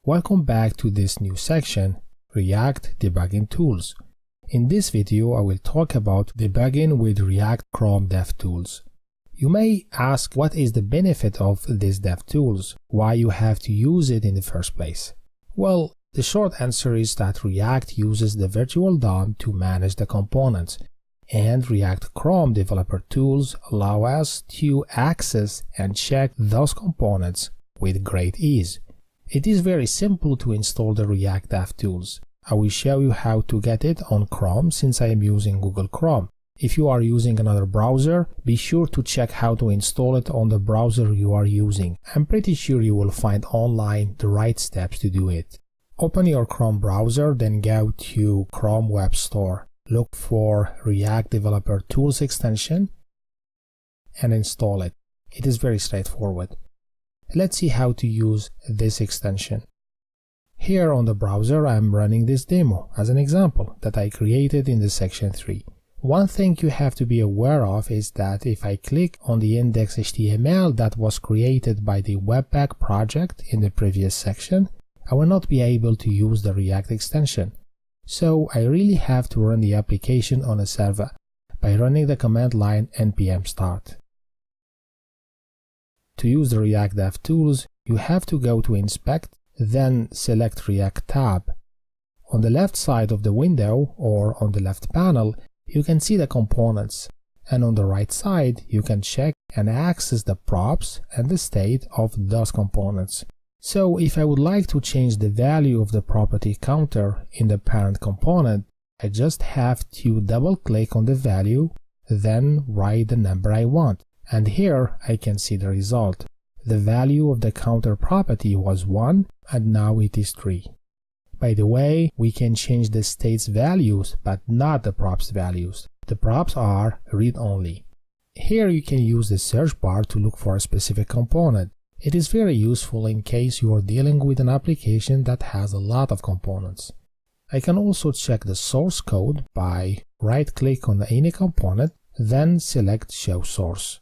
Welcome back to this new section, React Debugging Tools. In this video, I will talk about debugging with React Chrome DevTools. You may ask what is the benefit of these DevTools, why you have to use it in the first place. Well, the short answer is that React uses the virtual DOM to manage the components, and React Chrome developer tools allow us to access and check those components with great ease. It is very simple to install the React DevTools. I will show you how to get it on Chrome since I am using Google Chrome. If you are using another browser, be sure to check how to install it on the browser you are using. I'm pretty sure you will find online the right steps to do it. Open your Chrome browser, then go to Chrome Web Store. Look for React Developer Tools extension and install it. It is very straightforward. Let's see how to use this extension. Here on the browser I am running this demo as an example that I created in the section 3. One thing you have to be aware of is that if I click on the index.html that was created by the Webpack project in the previous section, I will not be able to use the React extension. So I really have to run the application on a server by running the command line npm start. To use the React DevTools, you have to go to Inspect, then select React tab. On the left side of the window, or on the left panel, you can see the components, and on the right side you can check and access the props and the state of those components. So if I would like to change the value of the property counter in the parent component, I just have to double-click on the value, then write the number I want. And here I can see the result. The value of the counter property was 1 and now it is 3. By the way, we can change the state's values but not the props values. The props are read-only. Here you can use the search bar to look for a specific component. It is very useful in case you are dealing with an application that has a lot of components. I can also check the source code by right-click on any component, then select Show Source.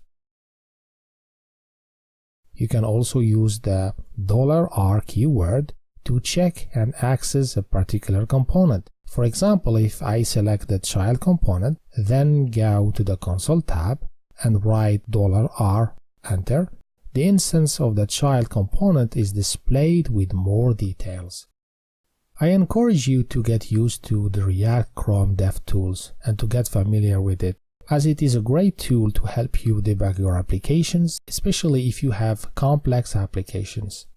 You can also use the $R keyword to check and access a particular component. For example, if I select the child component, then go to the console tab and write $R, enter, the instance of the child component is displayed with more details. I encourage you to get used to the React Chrome DevTools and to get familiar with it, as it is a great tool to help you debug your applications, especially if you have complex applications.